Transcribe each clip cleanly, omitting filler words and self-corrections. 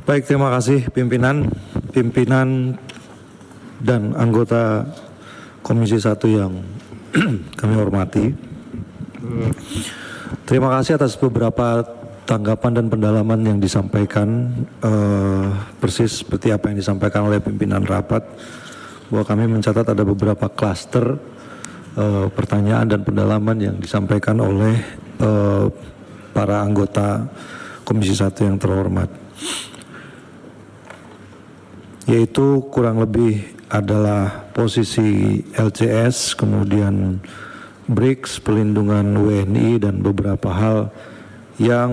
Baik, terima kasih pimpinan dan anggota Komisi 1 yang kami hormati. Terima kasih atas beberapa tanggapan dan pendalaman yang disampaikan, persis seperti apa yang disampaikan oleh pimpinan rapat, bahwa kami mencatat ada beberapa klaster pertanyaan dan pendalaman yang disampaikan oleh para anggota Komisi 1 yang terhormat, yaitu kurang lebih adalah posisi LCS, kemudian BRICS, pelindungan WNI, dan beberapa hal yang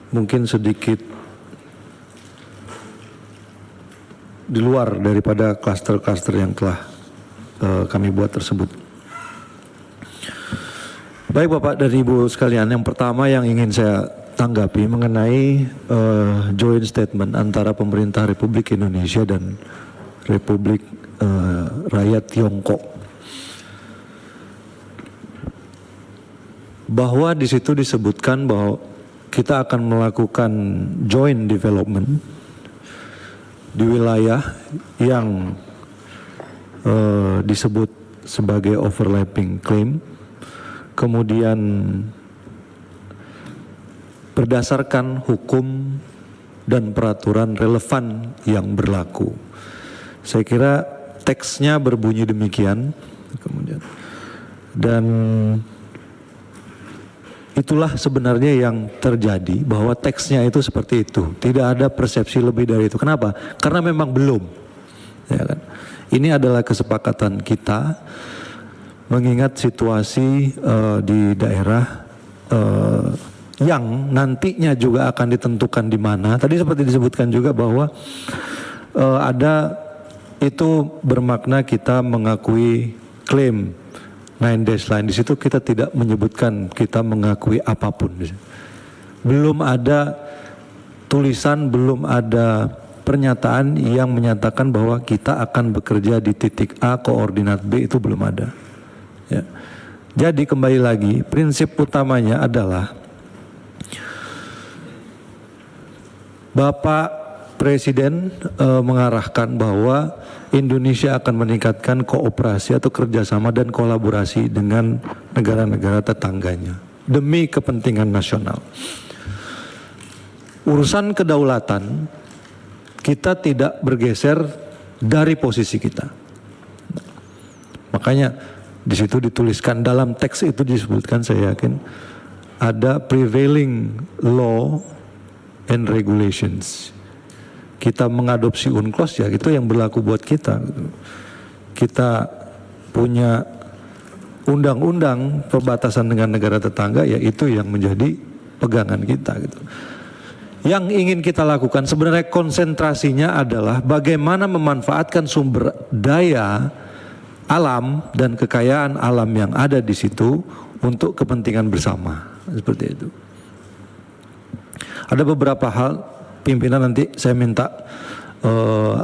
mungkin sedikit di luar daripada klaster-klaster yang telah kami buat tersebut. Baik Bapak dan Ibu sekalian, yang pertama yang ingin saya tanggapi mengenai joint statement antara pemerintah Republik Indonesia dan Republik Rakyat Tiongkok, bahwa di situ disebutkan bahwa kita akan melakukan joint development di wilayah yang disebut sebagai overlapping claim, kemudian berdasarkan hukum dan peraturan relevan yang berlaku. Saya kira teksnya berbunyi demikian, kemudian, dan itulah sebenarnya yang terjadi, bahwa teksnya itu seperti itu. Tidak ada persepsi lebih dari itu. Kenapa? Karena memang belum. Ya kan? Ini adalah kesepakatan kita mengingat situasi di daerah yang nantinya juga akan ditentukan di mana. Tadi seperti disebutkan juga bahwa ada itu bermakna kita mengakui klaim 9 dash line. Di situ kita tidak menyebutkan kita mengakui apapun. Belum ada tulisan, belum ada pernyataan yang menyatakan bahwa kita akan bekerja di titik A, koordinat B, itu belum ada. Ya. Jadi kembali lagi, prinsip utamanya adalah Bapak Presiden mengarahkan bahwa Indonesia akan meningkatkan kooperasi atau kerjasama dan kolaborasi dengan negara-negara tetangganya demi kepentingan nasional. Urusan kedaulatan kita tidak bergeser dari posisi kita. Makanya di situ dituliskan, dalam teks itu disebutkan, saya yakin ada prevailing law and regulations. Kita mengadopsi UNCLOS, ya itu yang berlaku buat kita. Kita punya undang-undang perbatasan dengan negara tetangga, ya itu yang menjadi pegangan kita gitu. Yang ingin kita lakukan sebenarnya konsentrasinya adalah bagaimana memanfaatkan sumber daya alam dan kekayaan alam yang ada di situ untuk kepentingan bersama, seperti itu. Ada beberapa hal, pimpinan nanti saya minta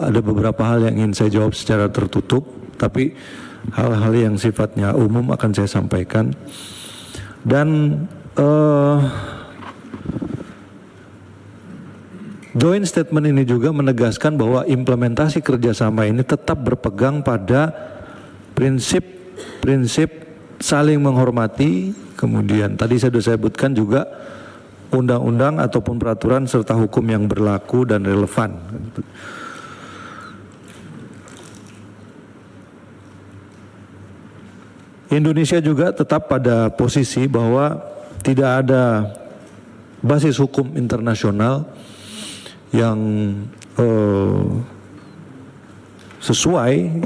ada beberapa hal yang ingin saya jawab secara tertutup, tapi hal-hal yang sifatnya umum akan saya sampaikan. Dan joint statement ini juga menegaskan bahwa implementasi kerjasama ini tetap berpegang pada prinsip saling menghormati, kemudian tadi saya sudah sebutkan juga undang-undang ataupun peraturan serta hukum yang berlaku dan relevan. Indonesia juga tetap pada posisi bahwa tidak ada basis hukum internasional yang sesuai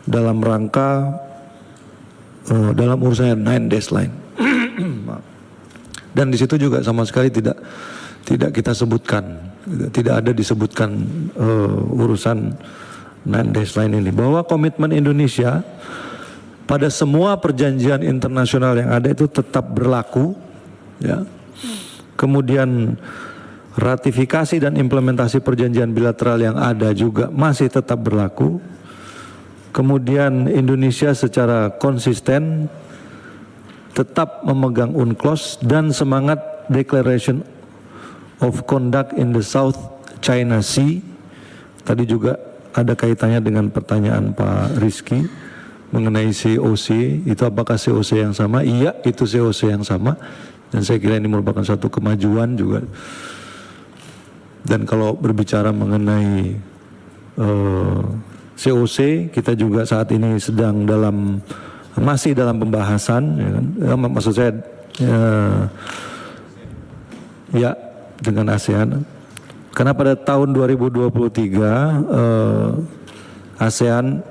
dalam rangka dalam urusan 9 dash line. Dan di situ juga sama sekali tidak kita sebutkan, tidak ada disebutkan urusan 9 dash line ini, bahwa komitmen Indonesia pada semua perjanjian internasional yang ada itu tetap berlaku, ya. Kemudian ratifikasi dan implementasi perjanjian bilateral yang ada juga masih tetap berlaku. Kemudian Indonesia secara konsisten tetap memegang UNCLOS dan semangat Declaration of Conduct in the South China Sea. Tadi juga ada kaitannya dengan pertanyaan Pak Rizky mengenai COC. Itu apakah COC yang sama? Iya, itu COC yang sama. Dan saya kira ini merupakan satu kemajuan juga. Dan kalau berbicara mengenai COC, kita juga saat ini sedang masih dalam pembahasan, ya kan? Maksud saya ya dengan ASEAN. Karena pada tahun 2023 ASEAN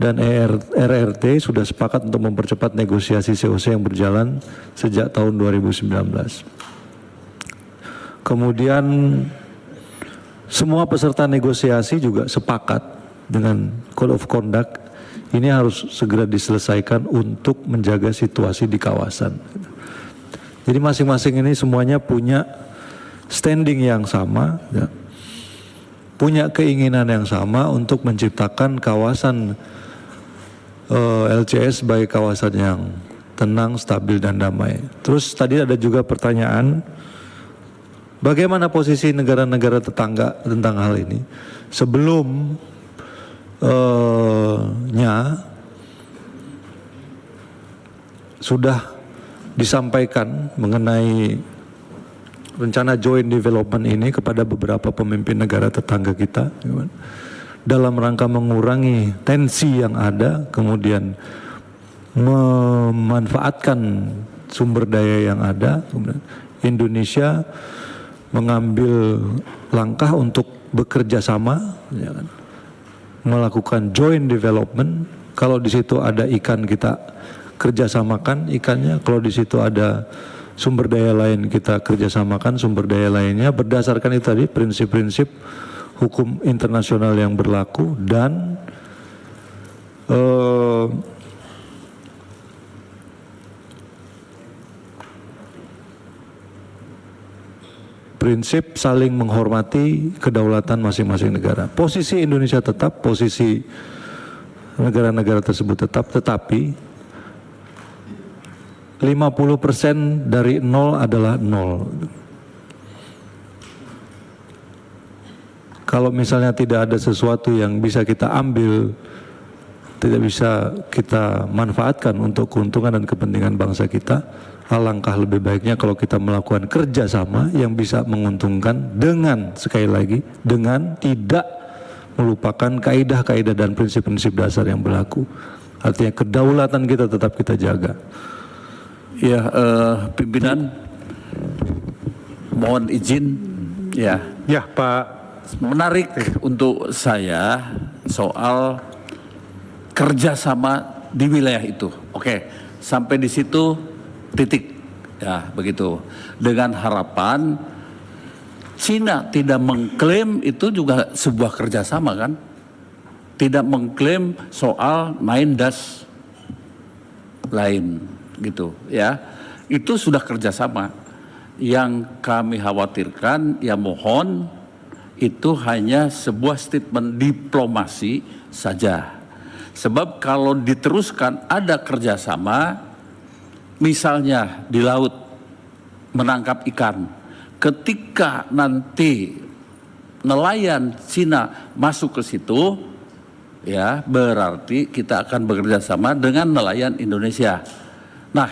dan RRT sudah sepakat untuk mempercepat negosiasi COC yang berjalan sejak tahun 2019. Kemudian semua peserta negosiasi juga sepakat dengan Code of Conduct ini harus segera diselesaikan untuk menjaga situasi di kawasan. Jadi masing-masing ini semuanya punya standing yang sama, ya, punya keinginan yang sama untuk menciptakan kawasan LCS sebagai kawasan yang tenang, stabil, dan damai. Terus tadi ada juga pertanyaan, bagaimana posisi negara-negara tetangga tentang hal ini? Sebelumnya sudah disampaikan mengenai rencana joint development ini kepada beberapa pemimpin negara tetangga kita dalam rangka mengurangi tensi yang ada, kemudian memanfaatkan sumber daya yang ada. Indonesia mengambil langkah untuk bekerja sama, ya kan, melakukan joint development. Kalau di situ ada ikan, kita kerjasamakan ikannya. Kalau di situ ada sumber daya lain, kita kerjasamakan sumber daya lainnya berdasarkan itu tadi prinsip-prinsip hukum internasional yang berlaku dan prinsip saling menghormati kedaulatan masing-masing negara. Posisi Indonesia tetap, posisi negara-negara tersebut tetap, tetapi 50% dari nol adalah nol. Kalau misalnya tidak ada sesuatu yang bisa kita ambil, tidak bisa kita manfaatkan untuk keuntungan dan kepentingan bangsa kita, alangkah lebih baiknya kalau kita melakukan kerjasama yang bisa menguntungkan dengan, sekali lagi, dengan tidak melupakan kaidah-kaidah dan prinsip-prinsip dasar yang berlaku. Artinya kedaulatan kita tetap kita jaga. Ya, pimpinan, mohon izin, ya. Ya, Pak. Menarik untuk saya soal kerjasama di wilayah itu. Oke, sampai di situ titik, ya begitu. Dengan harapan Cina tidak mengklaim itu juga sebuah kerjasama kan? Tidak mengklaim soal 9 lain. Gitu ya, itu sudah kerjasama. Yang kami khawatirkan, ya mohon itu hanya sebuah statement diplomasi saja. Sebab kalau diteruskan ada kerjasama, misalnya di laut menangkap ikan, ketika nanti nelayan Cina masuk ke situ, ya berarti kita akan bekerja sama dengan nelayan Indonesia. Nah,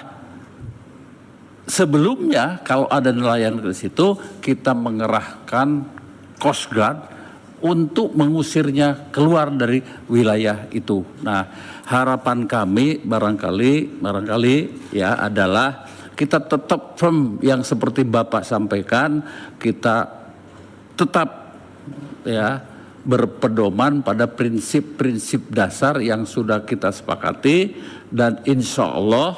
sebelumnya kalau ada nelayan ke situ, kita mengerahkan Coast Guard untuk mengusirnya keluar dari wilayah itu. Nah, harapan kami barangkali ya adalah kita tetap firm yang seperti Bapak sampaikan, kita tetap ya berpedoman pada prinsip-prinsip dasar yang sudah kita sepakati, dan insya Allah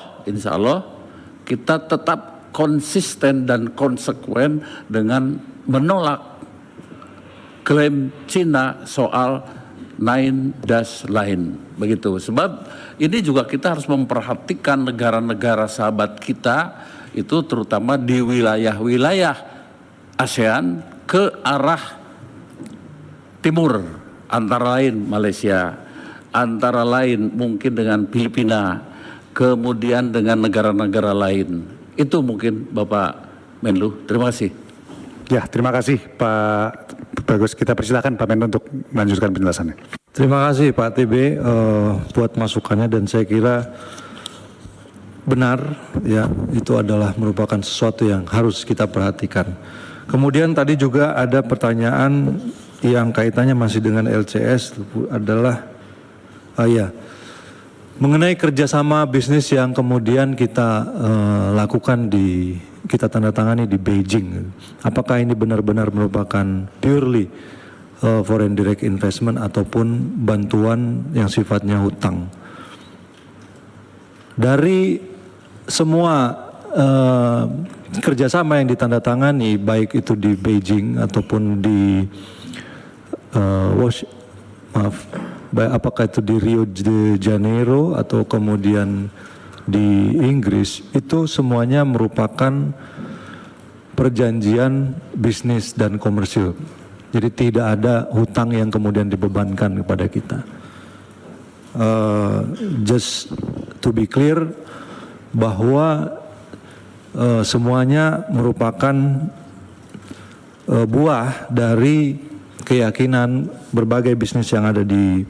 kita tetap konsisten dan konsekuen dengan menolak klaim Cina soal 9 lain, begitu. Sebab ini juga kita harus memperhatikan negara-negara sahabat kita itu, terutama di wilayah-wilayah ASEAN ke arah timur, antara lain Malaysia, antara lain mungkin dengan Filipina, kemudian dengan negara-negara lain. Itu mungkin Bapak Menlu. Terima kasih. Ya, terima kasih Pak Bagus. Kita persilakan Pak Menlu untuk melanjutkan penjelasannya. Terima kasih Pak TB buat masukannya, dan saya kira benar ya, itu adalah merupakan sesuatu yang harus kita perhatikan. Kemudian tadi juga ada pertanyaan yang kaitannya masih dengan LCS adalah mengenai kerjasama bisnis yang kemudian kita lakukan kita tanda tangani di Beijing. Apakah ini benar-benar merupakan purely foreign direct investment ataupun bantuan yang sifatnya hutang? Dari semua kerjasama yang ditandatangani, baik itu di Beijing ataupun di apakah itu di Rio de Janeiro atau kemudian di Inggris, itu semuanya merupakan perjanjian bisnis dan komersil. Jadi tidak ada hutang yang kemudian dibebankan kepada kita. Just to be clear, bahwa semuanya merupakan buah dari keyakinan berbagai bisnis yang ada di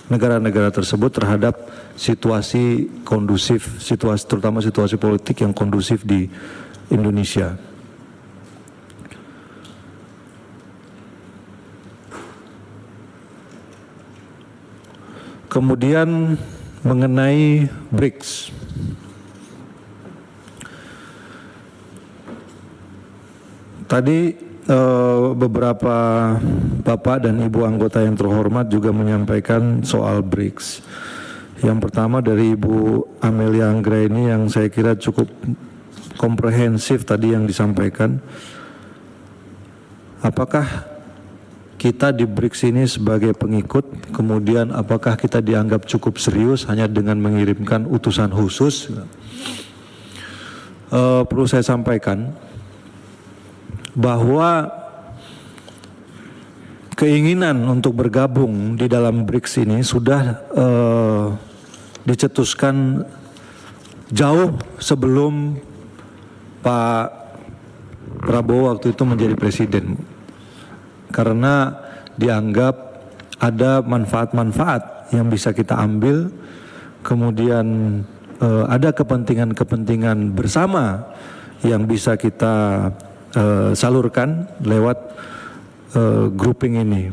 negara-negara tersebut terhadap situasi kondusif, terutama situasi politik yang kondusif di Indonesia. Kemudian mengenai BRICS. Tadi beberapa Bapak dan Ibu anggota yang terhormat juga menyampaikan soal BRICS. Yang pertama dari Ibu Amelia Anggraini yang saya kira cukup komprehensif tadi yang disampaikan. Apakah kita di BRICS ini sebagai pengikut, kemudian apakah kita dianggap cukup serius hanya dengan mengirimkan utusan khusus? Perlu saya sampaikan bahwa keinginan untuk bergabung di dalam BRICS ini sudah dicetuskan jauh sebelum Pak Prabowo waktu itu menjadi presiden, karena dianggap ada manfaat-manfaat yang bisa kita ambil, kemudian ada kepentingan-kepentingan bersama yang bisa kita salurkan lewat grouping ini.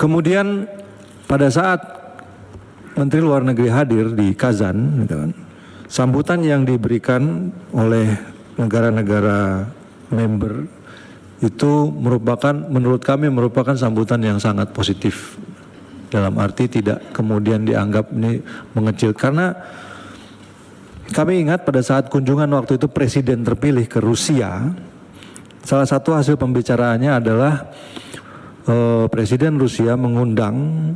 Kemudian pada saat Menteri Luar Negeri hadir di Kazan, gitu kan, sambutan yang diberikan oleh negara-negara member itu menurut kami merupakan sambutan yang sangat positif, dalam arti tidak kemudian dianggap ini mengecil, karena kami ingat pada saat kunjungan waktu itu presiden terpilih ke Rusia, salah satu hasil pembicaraannya adalah presiden Rusia mengundang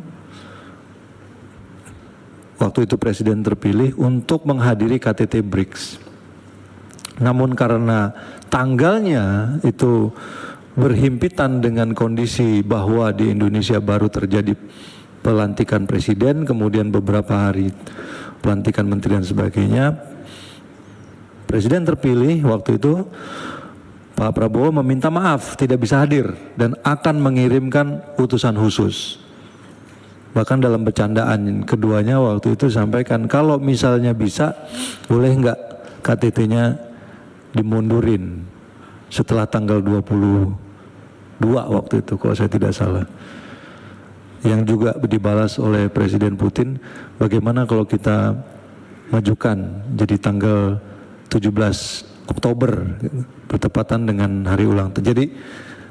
waktu itu presiden terpilih untuk menghadiri KTT BRICS. Namun karena tanggalnya itu berhimpitan dengan kondisi bahwa di Indonesia baru terjadi pelantikan presiden, kemudian beberapa hari pelantikan menteri dan sebagainya, presiden terpilih waktu itu Pak Prabowo meminta maaf tidak bisa hadir dan akan mengirimkan utusan khusus. Bahkan dalam bercandaan keduanya waktu itu sampaikan, kalau misalnya bisa boleh nggak KTT-nya dimundurin setelah tanggal 22 waktu itu kalau saya tidak salah. Yang juga dibalas oleh Presiden Putin, bagaimana kalau kita majukan jadi tanggal 17 Oktober bertepatan dengan hari ulang tahun. Jadi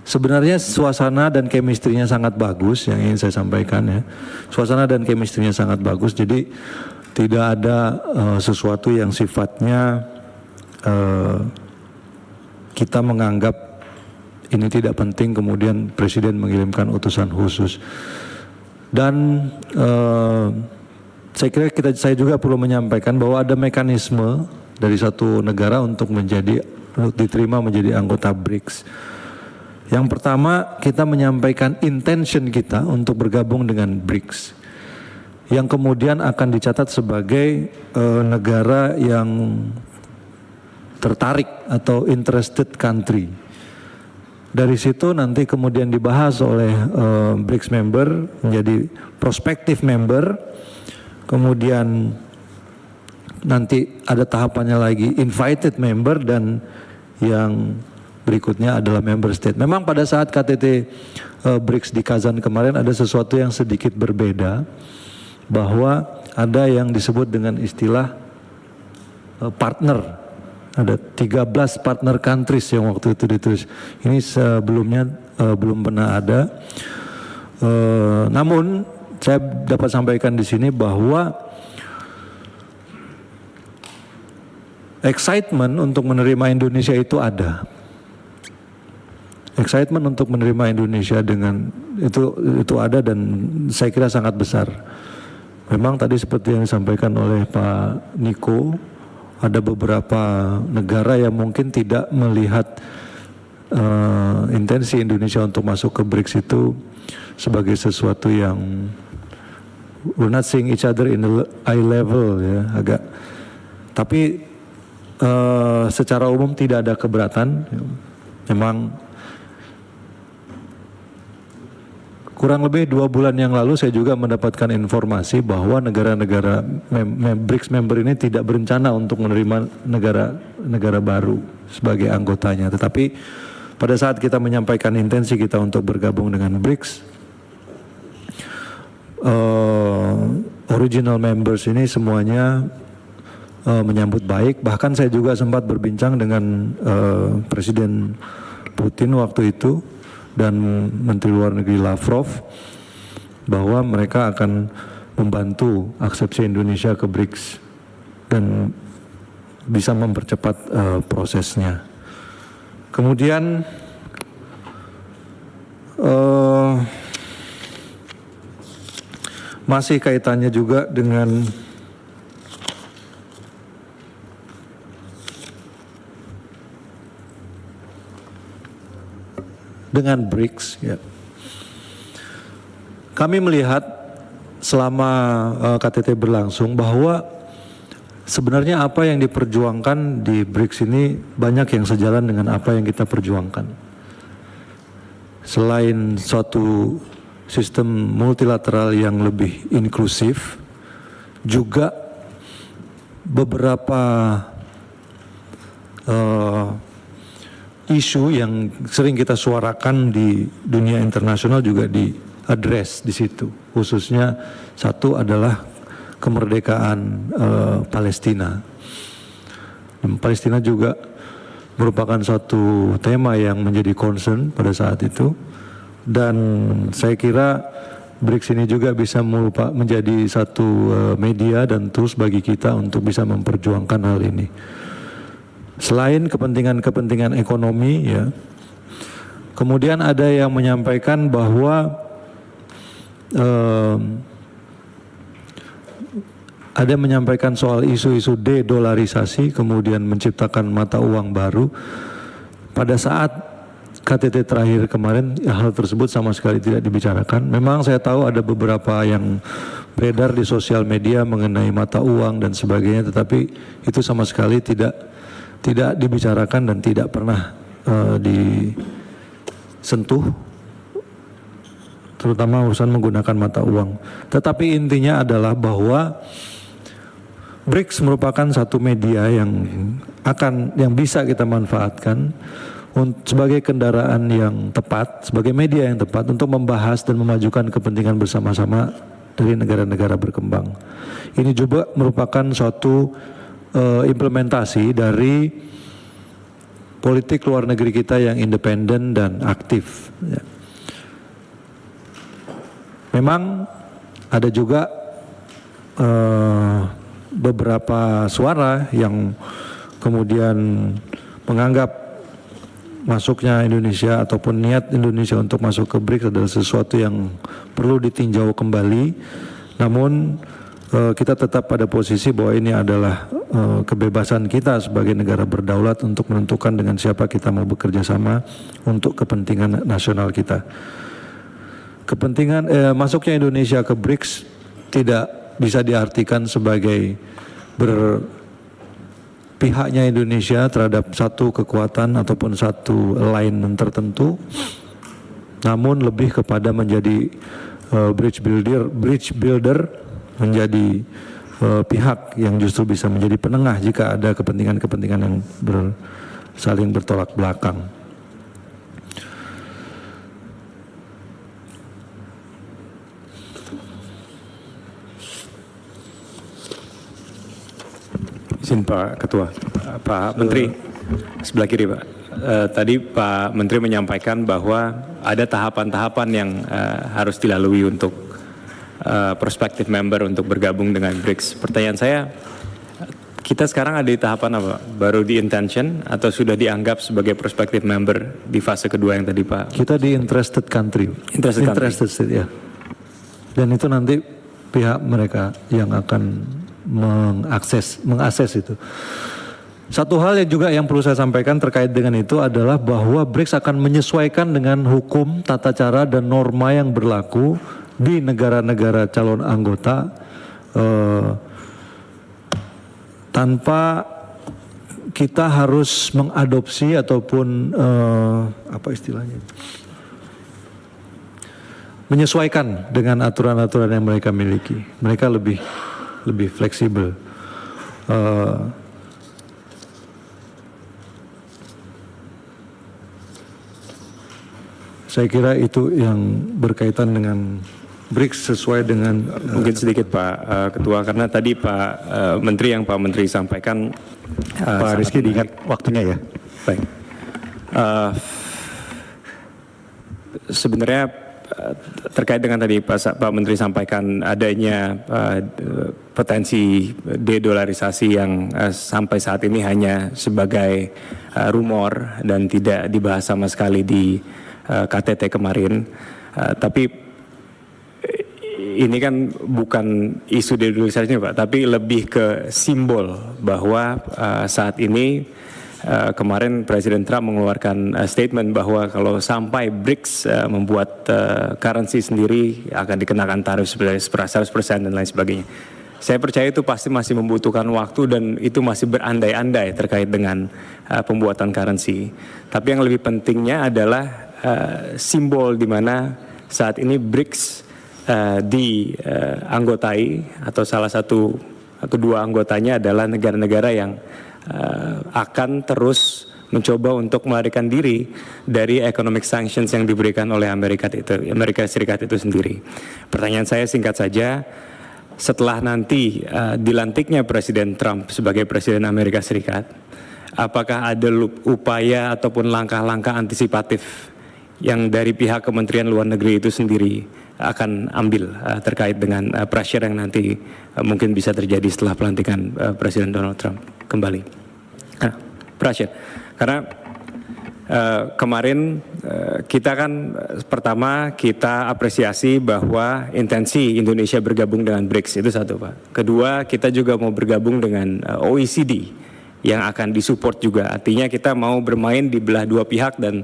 sebenarnya suasana dan chemistry-nya sangat bagus, yang ingin saya sampaikan ya. Suasana dan chemistry-nya sangat bagus, jadi tidak ada sesuatu yang sifatnya kita menganggap ini tidak penting kemudian presiden mengirimkan utusan khusus. Dan saya kira saya juga perlu menyampaikan bahwa ada mekanisme dari satu negara untuk diterima menjadi anggota BRICS. Yang pertama, kita menyampaikan intention kita untuk bergabung dengan BRICS, yang kemudian akan dicatat sebagai negara yang tertarik atau interested country. Dari situ nanti kemudian dibahas oleh BRICS member menjadi prospective member, kemudian nanti ada tahapannya lagi invited member, dan yang berikutnya adalah member state. Memang pada saat KTT BRICS di Kazan kemarin ada sesuatu yang sedikit berbeda, bahwa ada yang disebut dengan istilah partner. Ada 13 partner countries yang waktu itu ditulis. Ini sebelumnya belum pernah ada. Namun saya dapat sampaikan di sini bahwa excitement untuk menerima Indonesia itu ada. Excitement untuk menerima Indonesia dengan itu ada, dan saya kira sangat besar. Memang tadi seperti yang disampaikan oleh Pak Niko, ada beberapa negara yang mungkin tidak melihat intensi Indonesia untuk masuk ke BRICS itu sebagai sesuatu yang we're not seeing each other in the eye level, ya, agak. Tapi secara umum tidak ada keberatan. Memang kurang lebih 2 bulan yang lalu saya juga mendapatkan informasi bahwa negara-negara BRICS member ini tidak berencana untuk menerima negara baru sebagai anggotanya. Tetapi pada saat kita menyampaikan intensi kita untuk bergabung dengan BRICS, original members ini semuanya menyambut baik. Bahkan saya juga sempat berbincang dengan Presiden Putin waktu itu dan Menteri Luar Negeri Lavrov, bahwa mereka akan membantu aksepsi Indonesia ke BRICS dan bisa mempercepat prosesnya. Kemudian masih kaitannya juga dengan BRICS, ya. Kami melihat selama KTT berlangsung bahwa sebenarnya apa yang diperjuangkan di BRICS ini banyak yang sejalan dengan apa yang kita perjuangkan. Selain suatu sistem multilateral yang lebih inklusif, juga beberapa isu yang sering kita suarakan di dunia internasional juga diadres di situ. Khususnya satu adalah kemerdekaan Palestina. Dan Palestina juga merupakan suatu tema yang menjadi concern pada saat itu. Dan saya kira BRICS ini juga bisa menjadi satu media dan tools bagi kita untuk bisa memperjuangkan hal ini. Selain kepentingan-kepentingan ekonomi, ya, kemudian ada yang menyampaikan bahwa ada yang menyampaikan soal isu-isu de-dolarisasi, kemudian menciptakan mata uang baru. Pada saat KTT terakhir kemarin, hal tersebut sama sekali tidak dibicarakan. Memang saya tahu ada beberapa yang beredar di sosial media mengenai mata uang dan sebagainya, tetapi itu sama sekali tidak dibicarakan dan tidak pernah disentuh, terutama urusan menggunakan mata uang. Tetapi intinya adalah bahwa BRICS merupakan satu media yang bisa kita manfaatkan sebagai kendaraan yang tepat, sebagai media yang tepat untuk membahas dan memajukan kepentingan bersama-sama dari negara-negara berkembang. Ini juga merupakan suatu implementasi dari politik luar negeri kita yang independen dan aktif. Ya. Memang ada juga beberapa suara yang kemudian menganggap masuknya Indonesia ataupun niat Indonesia untuk masuk ke BRICS adalah sesuatu yang perlu ditinjau kembali. Namun kita tetap pada posisi bahwa ini adalah kebebasan kita sebagai negara berdaulat untuk menentukan dengan siapa kita mau bekerja sama untuk kepentingan nasional kita. Kepentingan masuknya Indonesia ke BRICS tidak bisa diartikan sebagai berpihak pihaknya Indonesia terhadap satu kekuatan ataupun satu alignment tertentu, namun lebih kepada menjadi bridge builder, menjadi pihak yang justru bisa menjadi penengah jika ada kepentingan-kepentingan yang saling bertolak belakang. Izin Pak Ketua, Pak Menteri, sebelah kiri Pak. Tadi Pak Menteri menyampaikan bahwa ada tahapan-tahapan yang harus dilalui untuk prospective member untuk bergabung dengan BRICS. Pertanyaan saya, kita sekarang ada di tahapan apa? Baru di intention atau sudah dianggap sebagai prospective member di fase kedua yang tadi Pak? Kita di interested country. Interested state, ya. Dan itu nanti pihak mereka yang akan mengakses itu. Satu hal yang juga yang perlu saya sampaikan terkait dengan itu adalah bahwa BRICS akan menyesuaikan dengan hukum, tata cara dan norma yang berlaku di negara-negara calon anggota tanpa kita harus mengadopsi ataupun apa istilahnya, menyesuaikan dengan aturan-aturan yang mereka miliki. Mereka lebih fleksibel. Saya kira itu yang berkaitan dengan BRICS sesuai dengan mungkin sedikit Pak Ketua, karena tadi Pak Menteri yang Pak Menteri sampaikan Pak Rizky diingat waktunya ya. Baik. Sebenarnya terkait dengan tadi Pak Menteri sampaikan adanya potensi dedolarisasi yang sampai saat ini hanya sebagai rumor dan tidak dibahas sama sekali di KTT kemarin. Tapi ini kan bukan isu dedolarisasinya Pak, tapi lebih ke simbol bahwa saat ini kemarin Presiden Trump mengeluarkan statement bahwa kalau sampai BRICS membuat currency sendiri akan dikenakan tarif 100% dan lain sebagainya. Saya percaya itu pasti masih membutuhkan waktu dan itu masih berandai-andai terkait dengan pembuatan currency. Tapi yang lebih pentingnya adalah simbol di mana saat ini BRICS dianggotai atau salah satu atau dua anggotanya adalah negara-negara yang akan terus mencoba untuk melarikan diri dari economic sanctions yang diberikan oleh Amerika Serikat itu sendiri. Pertanyaan saya singkat saja, setelah nanti dilantiknya Presiden Trump sebagai Presiden Amerika Serikat, apakah ada upaya ataupun langkah-langkah antisipatif yang dari pihak Kementerian Luar Negeri itu sendiri akan ambil terkait dengan pressure yang nanti mungkin bisa terjadi setelah pelantikan Presiden Donald Trump kembali? Pressure, karena kemarin kita kan pertama kita apresiasi bahwa intensi Indonesia bergabung dengan BRICS itu satu Pak. Kedua, kita juga mau bergabung dengan OECD yang akan disupport juga. Artinya kita mau bermain di belah dua pihak dan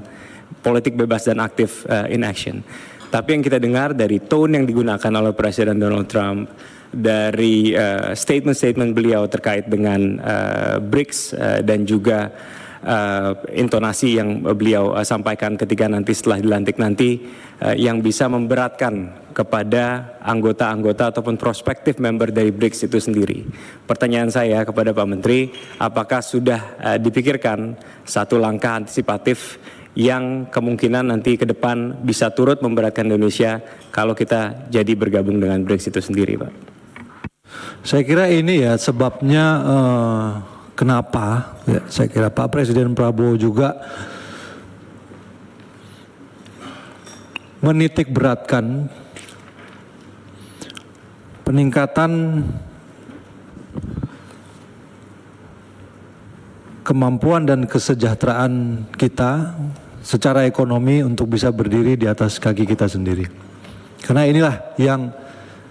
politik bebas dan aktif in action. Tapi yang kita dengar dari tone yang digunakan oleh Presiden Donald Trump, dari statement-statement beliau terkait dengan BRICS dan juga intonasi yang beliau sampaikan ketika nanti setelah dilantik nanti yang bisa memberatkan kepada anggota-anggota ataupun prospektif member dari BRICS itu sendiri. Pertanyaan saya kepada Pak Menteri, apakah sudah dipikirkan satu langkah antisipatif yang kemungkinan nanti ke depan bisa turut memberatkan Indonesia kalau kita jadi bergabung dengan BRICS itu sendiri, Pak? Saya kira ini ya sebabnya kenapa ya, saya kira Pak Presiden Prabowo juga menitik beratkan peningkatan kemampuan dan kesejahteraan kita secara ekonomi untuk bisa berdiri di atas kaki kita sendiri. Karena inilah yang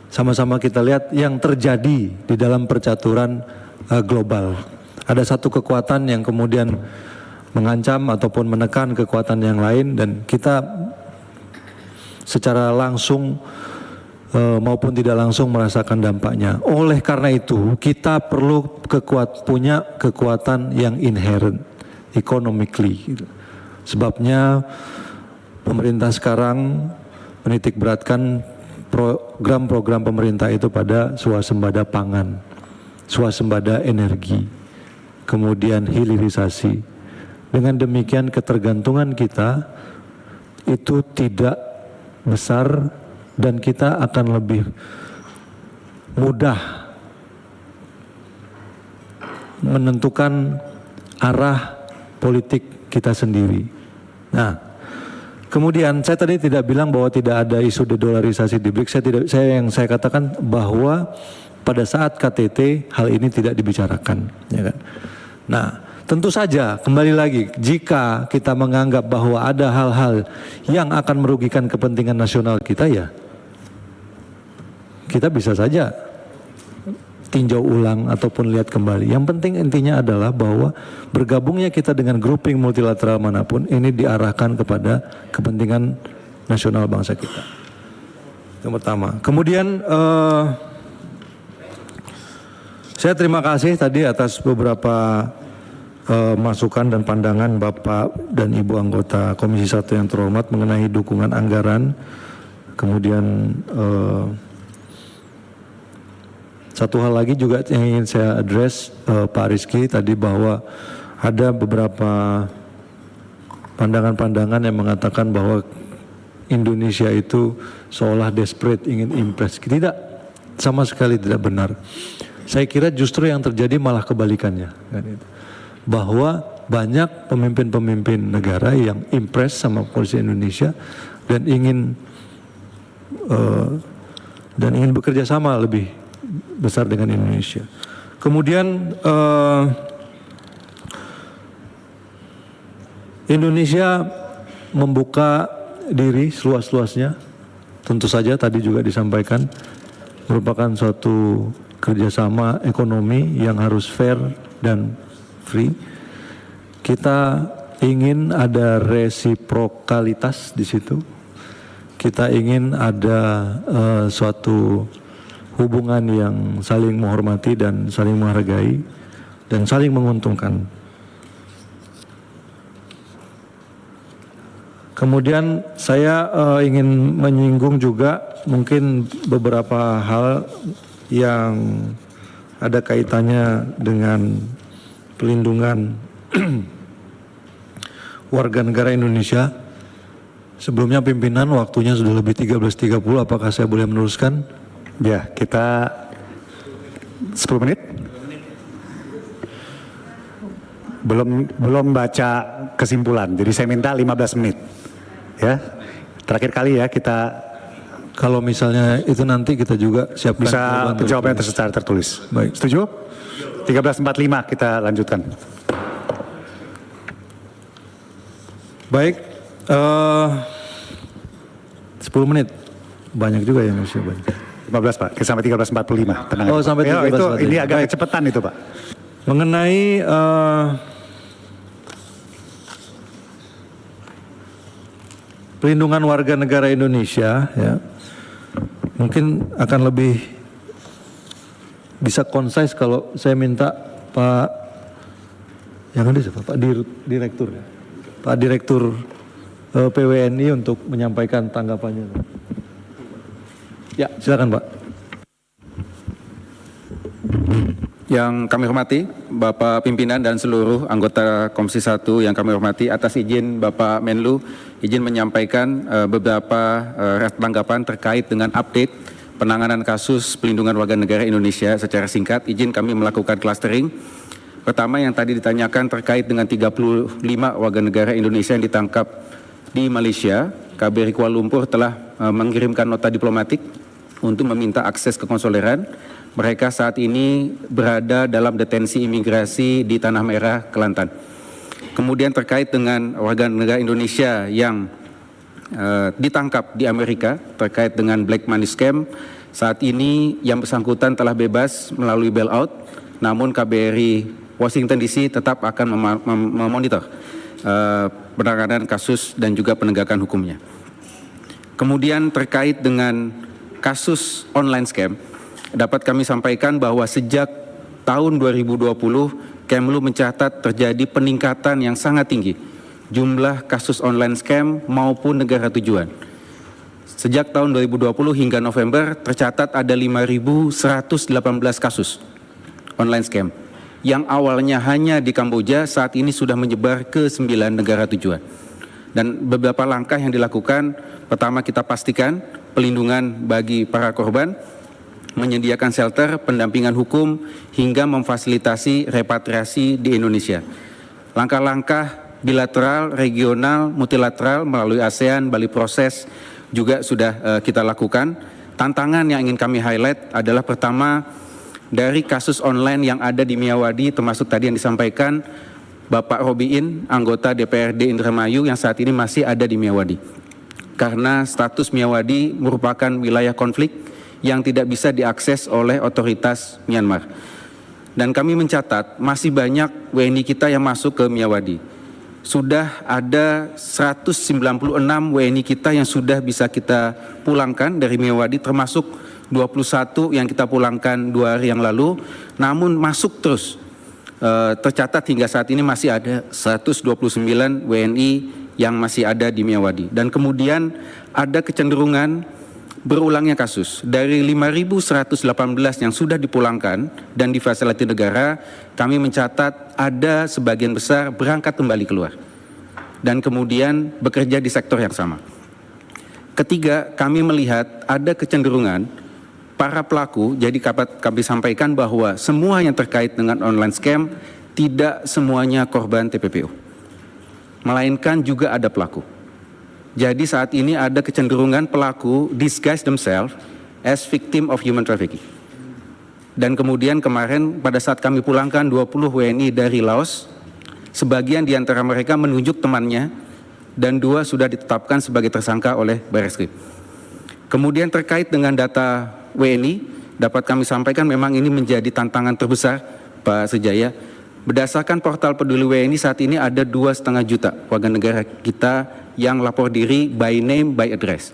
sama-sama kita lihat yang terjadi di dalam percaturan global. Ada satu kekuatan yang kemudian mengancam ataupun menekan kekuatan yang lain dan kita secara langsung maupun tidak langsung merasakan dampaknya. Oleh karena itu, kita perlu punya kekuatan yang inherent economically. Gitu. Sebabnya pemerintah sekarang menitik beratkan program-program pemerintah itu pada swasembada pangan, swasembada energi, kemudian hilirisasi. Dengan demikian ketergantungan kita itu tidak besar dan kita akan lebih mudah menentukan arah politik kita sendiri. Nah, kemudian saya tadi tidak bilang bahwa tidak ada isu dedolarisasi di BRICS. Saya katakan bahwa pada saat KTT hal ini tidak dibicarakan, ya kan? Nah, tentu saja kembali lagi jika kita menganggap bahwa ada hal-hal yang akan merugikan kepentingan nasional kita, ya kita bisa saja tinjau ulang ataupun lihat kembali. Yang penting intinya adalah bahwa bergabungnya kita dengan grouping multilateral manapun ini diarahkan kepada kepentingan nasional bangsa kita. Yang pertama. Kemudian saya terima kasih tadi atas beberapa masukan dan pandangan Bapak dan Ibu anggota Komisi 1 yang terhormat mengenai dukungan anggaran. Kemudian satu hal lagi juga yang ingin saya address Pak Rizky tadi, bahwa ada beberapa pandangan-pandangan yang mengatakan bahwa Indonesia itu seolah desperate ingin impress. Tidak, sama sekali tidak benar. Saya kira justru yang terjadi malah kebalikannya. Bahwa banyak pemimpin-pemimpin negara yang impress sama polisi Indonesia dan ingin bekerja sama lebih besar dengan Indonesia. Kemudian Indonesia membuka diri seluas-luasnya, tentu saja tadi juga disampaikan merupakan suatu kerjasama ekonomi yang harus fair dan free. Kita ingin ada resiprokalitas di situ. Kita ingin ada suatu hubungan yang saling menghormati dan saling menghargai dan saling menguntungkan. Kemudian saya ingin menyinggung juga mungkin beberapa hal yang ada kaitannya dengan pelindungan warga negara Indonesia. Sebelumnya pimpinan waktunya sudah lebih 13.30, apakah saya boleh meneruskan? Ya, kita 10 menit. Belum baca kesimpulan, jadi saya minta 15 menit. Ya, terakhir kali ya kita. Kalau misalnya itu nanti kita juga siapkan bisa jawabannya secara tertulis. Baik. Setuju? 13.45 kita lanjutkan. Baik, 10 menit. Banyak juga ya masih banyak. 15 Pak, sampai 13.45. Tenang. Oh, sampai 13.45. Ini agak kecepatan itu Pak. Mengenai pelindungan warga negara Indonesia, ya, mungkin akan lebih bisa concise kalau saya minta Pak, yang ada siapa? Pak Direktur, Pak Direktur PWNI untuk menyampaikan tanggapannya. Ya, silakan Pak. Yang kami hormati, Bapak Pimpinan dan seluruh anggota Komisi 1 yang kami hormati, atas izin Bapak Menlu, izin menyampaikan beberapa tanggapan terkait dengan update penanganan kasus pelindungan warga negara Indonesia secara singkat. Izin kami melakukan clustering. Pertama yang tadi ditanyakan terkait dengan 35 warga negara Indonesia yang ditangkap di Malaysia. KBRI Kuala Lumpur telah mengirimkan nota diplomatik untuk meminta akses ke konsuleran. Mereka saat ini berada dalam detensi imigrasi di Tanah Merah, Kelantan. Kemudian terkait dengan warga negara Indonesia yang ditangkap di Amerika terkait dengan black money scam, saat ini yang bersangkutan telah bebas melalui bailout, namun KBRI Washington DC tetap akan memonitor penanganan kasus dan juga penegakan hukumnya. Kemudian terkait dengan kasus online scam, dapat kami sampaikan bahwa sejak tahun 2020, Kemlu mencatat terjadi peningkatan yang sangat tinggi jumlah kasus online scam maupun negara tujuan. Sejak tahun 2020 hingga November tercatat ada 5.118 kasus online scam yang awalnya hanya di Kamboja, saat ini sudah menyebar ke 9 negara tujuan. Dan beberapa langkah yang dilakukan, pertama kita pastikan pelindungan bagi para korban, menyediakan shelter, pendampingan hukum, hingga memfasilitasi repatriasi di Indonesia. Langkah-langkah bilateral, regional, multilateral melalui ASEAN, Bali Proses juga sudah kita lakukan. Tantangan yang ingin kami highlight adalah pertama, dari kasus online yang ada di Miyawadi, termasuk tadi yang disampaikan Bapak Robiin, anggota DPRD Indramayu yang saat ini masih ada di Miyawadi. Karena status Miyawadi merupakan wilayah konflik yang tidak bisa diakses oleh otoritas Myanmar. Dan kami mencatat masih banyak WNI kita yang masuk ke Miyawadi. Sudah ada 196 WNI kita yang sudah bisa kita pulangkan dari Miyawadi, termasuk 21 yang kita pulangkan 2 hari yang lalu, namun masuk terus. Tercatat hingga saat ini masih ada 129 WNI yang masih ada di Miyawadi. Dan kemudian ada kecenderungan berulangnya kasus. Dari 5.118 yang sudah dipulangkan dan difasilitasi negara, kami mencatat ada sebagian besar berangkat kembali keluar. Dan kemudian bekerja di sektor yang sama. Ketiga, kami melihat ada kecenderungan para pelaku, jadi kami sampaikan bahwa semua yang terkait dengan online scam tidak semuanya korban TPPO, melainkan juga ada pelaku. Jadi saat ini ada kecenderungan pelaku disguise themselves as victim of human trafficking. Dan kemudian kemarin pada saat kami pulangkan 20 WNI dari Laos, sebagian di antara mereka menunjuk temannya dan 2 sudah ditetapkan sebagai tersangka oleh Barreskrim. Kemudian terkait dengan data WNI, dapat kami sampaikan memang ini menjadi tantangan terbesar Pak Sejaya. Berdasarkan portal Peduli WNI saat ini ada 2,5 juta warga negara kita yang lapor diri by name, by address.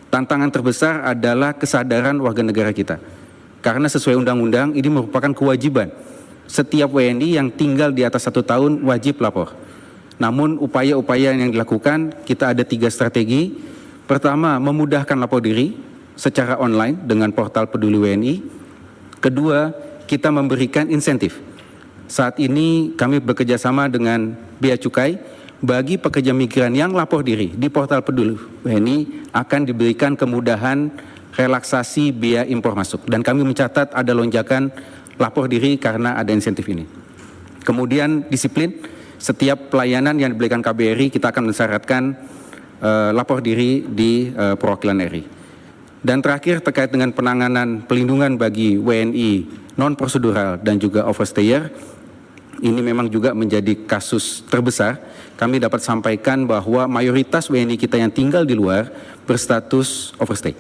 Tantangan terbesar adalah kesadaran warga negara kita. Karena sesuai undang-undang ini merupakan kewajiban. Setiap WNI yang tinggal di atas 1 tahun wajib lapor. Namun upaya-upaya yang dilakukan, kita ada 3 strategi. Pertama, memudahkan lapor diri secara online dengan portal Peduli WNI. Kedua, kita memberikan insentif. Saat ini kami bekerjasama dengan Bea Cukai, bagi pekerja migran yang lapor diri di portal Peduli WNI akan diberikan kemudahan relaksasi biaya impor masuk. Dan kami mencatat ada lonjakan lapor diri karena ada insentif ini. Kemudian disiplin, setiap pelayanan yang diberikan KBRI kita akan mensyaratkan lapor diri di perwakilan RI. Dan terakhir terkait dengan penanganan pelindungan bagi WNI non-prosedural dan juga overstayer, ini memang juga menjadi kasus terbesar. Kami dapat sampaikan bahwa mayoritas WNI kita yang tinggal di luar berstatus overstay.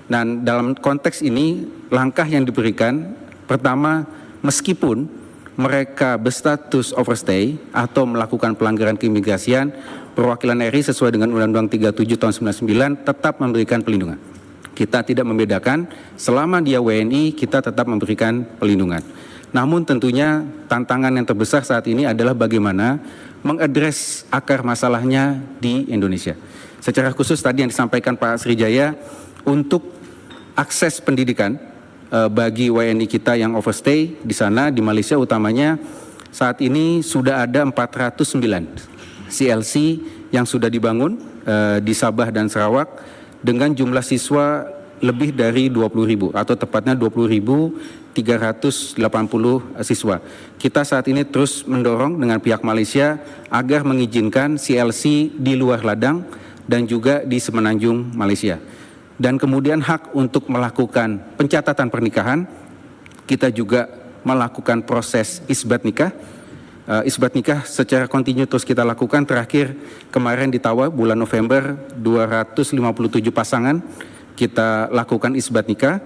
Dan dalam konteks ini, langkah yang diberikan, pertama, meskipun mereka berstatus overstay atau melakukan pelanggaran keimigrasian, perwakilan RI sesuai dengan Undang-Undang 37 tahun 99 tetap memberikan pelindungan. Kita tidak membedakan, selama dia WNI kita tetap memberikan pelindungan. Namun tentunya tantangan yang terbesar saat ini adalah bagaimana mengadres akar masalahnya di Indonesia. Secara khusus tadi yang disampaikan Pak Srijaya, untuk akses pendidikan bagi WNI kita yang overstay di sana, di Malaysia utamanya, saat ini sudah ada 409 CLC yang sudah dibangun di Sabah dan Sarawak dengan jumlah siswa lebih dari 20.000 atau tepatnya 20.380 siswa. Kita saat ini terus mendorong dengan pihak Malaysia agar mengizinkan CLC di luar ladang dan juga di Semenanjung Malaysia. Dan kemudian hak untuk melakukan pencatatan pernikahan, kita juga melakukan proses isbat nikah. Isbat nikah secara kontinu terus kita lakukan. Terakhir kemarin di Tawa bulan November 257 pasangan kita lakukan isbat nikah,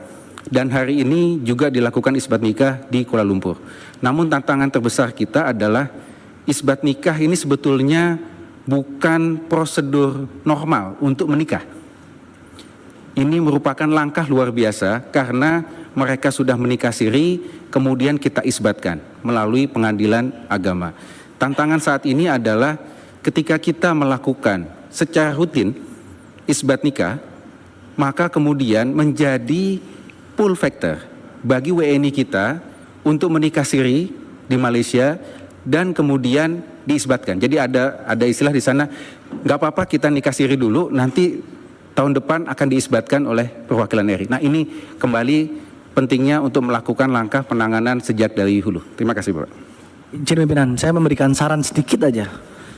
dan hari ini juga dilakukan isbat nikah di Kuala Lumpur. Namun tantangan terbesar kita adalah isbat nikah ini sebetulnya bukan prosedur normal untuk menikah. Ini merupakan langkah luar biasa karena mereka sudah menikah siri, kemudian kita isbatkan melalui pengadilan agama. Tantangan saat ini adalah ketika kita melakukan secara rutin isbat nikah, maka kemudian menjadi pull factor bagi WNI kita untuk menikah siri di Malaysia dan kemudian diisbatkan. Jadi ada istilah di sana, nggak apa-apa kita nikah siri dulu, nanti tahun depan akan diisbatkan oleh perwakilan RI. Nah, ini kembali pentingnya untuk melakukan langkah penanganan sejak dari hulu. Terima kasih, Bapak. Izin pimpinan, saya memberikan saran sedikit aja.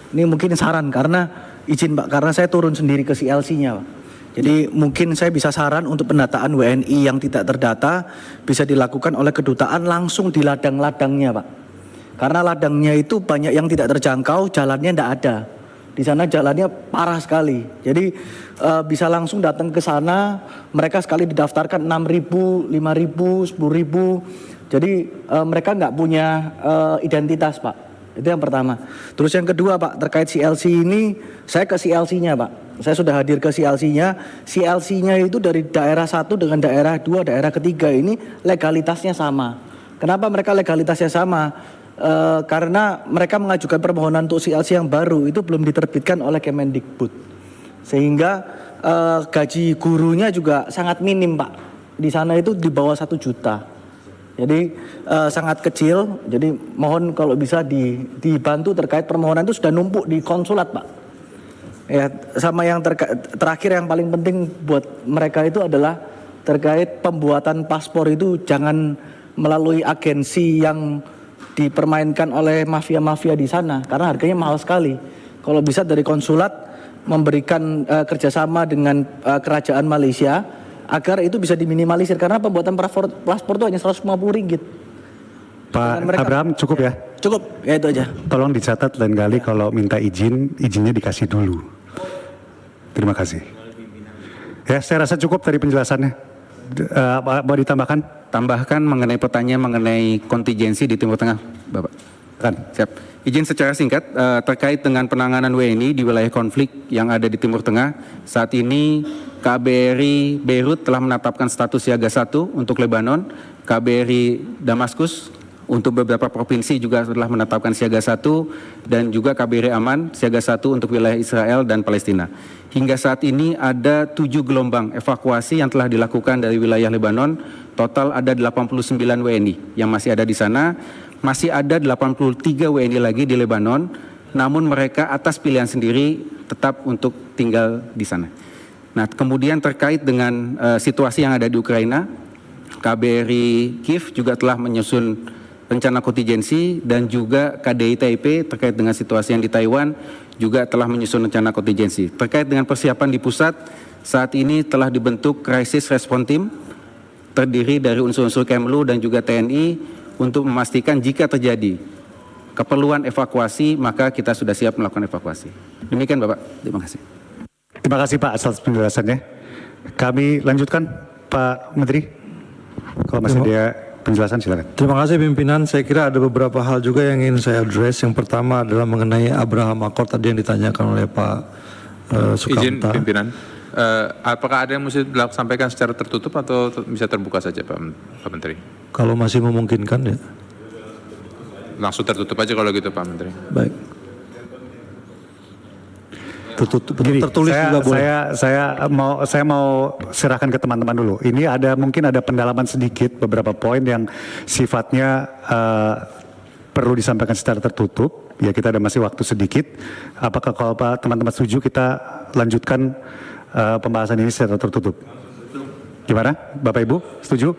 Ini mungkin saran karena izin Pak, karena saya turun sendiri ke CLC-nya Pak. Jadi mungkin saya bisa saran untuk pendataan WNI yang tidak terdata bisa dilakukan oleh kedutaan langsung di ladang-ladangnya Pak. Karena ladangnya itu banyak yang tidak terjangkau, jalannya tidak ada. Di sana jalannya parah sekali. Jadi bisa langsung datang ke sana, mereka sekali didaftarkan 6.000, 5.000, 10.000. Jadi mereka nggak punya identitas Pak. Itu yang pertama. Terus yang kedua Pak, terkait CLC ini, saya ke CLC-nya Pak. Saya sudah hadir ke CLC-nya. CLC-nya itu dari daerah 1 dengan daerah 2, daerah ketiga ini legalitasnya sama. Kenapa mereka legalitasnya sama? Karena mereka mengajukan permohonan untuk CLC yang baru itu belum diterbitkan oleh Kemendikbud, sehingga gaji gurunya juga sangat minim Pak. Di sana itu di bawah 1 juta, jadi sangat kecil. Jadi mohon kalau bisa dibantu terkait permohonan itu sudah numpuk di konsulat Pak. Ya, sama yang terakhir yang paling penting buat mereka itu adalah terkait pembuatan paspor itu jangan melalui agensi yang dipermainkan oleh mafia-mafia di sana karena harganya mahal sekali. Kalau bisa dari konsulat memberikan kerjasama dengan kerajaan Malaysia agar itu bisa diminimalisir karena pembuatan paspor itu hanya Rp150. Pak Abraham cukup ya? Cukup, ya itu aja. Tolong dicatat lain kali kalau minta izinnya dikasih dulu. Terima kasih. Ya, saya rasa cukup tadi penjelasannya. Mau ditambahkan? Tambahkan mengenai pertanyaan mengenai kontingensi di Timur Tengah, Bapak. Kan. Siap. Izin secara singkat terkait dengan penanganan WNI di wilayah konflik yang ada di Timur Tengah. Saat ini KBRI Beirut telah menetapkan status siaga 1 untuk Lebanon, KBRI Damaskus untuk beberapa provinsi juga telah menetapkan siaga 1 dan juga KBRI Aman siaga 1 untuk wilayah Israel dan Palestina. Hingga saat ini ada 7 gelombang evakuasi yang telah dilakukan dari wilayah Lebanon. Total ada 89 WNI yang masih ada di sana. Masih ada 83 WNI lagi di Lebanon, namun mereka atas pilihan sendiri tetap untuk tinggal di sana. Nah, kemudian terkait dengan situasi yang ada di Ukraina, KBRI Kiev juga telah menyusun rencana kontingensi dan juga KDI Taipei terkait dengan situasi yang di Taiwan juga telah menyusun rencana kontingensi. Terkait dengan persiapan di pusat, saat ini telah dibentuk Crisis Response Team terdiri dari unsur-unsur Kemlu dan juga TNI untuk memastikan jika terjadi keperluan evakuasi maka kita sudah siap melakukan evakuasi. Demikian Bapak, terima kasih. Terima kasih Pak atas penjelasannya. Kami lanjutkan Pak Menteri. Kalau masih ada penjelasan silakan. Terima kasih pimpinan. Saya kira ada beberapa hal juga yang ingin saya address. Yang pertama adalah mengenai Abraham Accord tadi yang ditanyakan oleh Pak Sukamta. Izin pimpinan. Apakah ada yang mesti disampaikan secara tertutup atau bisa terbuka saja Pak Menteri? Kalau masih memungkinkan ya. Langsung tertutup aja kalau gitu Pak Menteri. Baik. Gini, Tertulis juga boleh. Saya mau serahkan ke teman-teman dulu. Ini mungkin ada pendalaman sedikit beberapa poin yang sifatnya perlu disampaikan secara tertutup. Ya kita ada masih waktu sedikit. Apakah kalau Pak teman-teman setuju kita lanjutkan pembahasan ini secara tertutup? Gimana? Bapak Ibu setuju?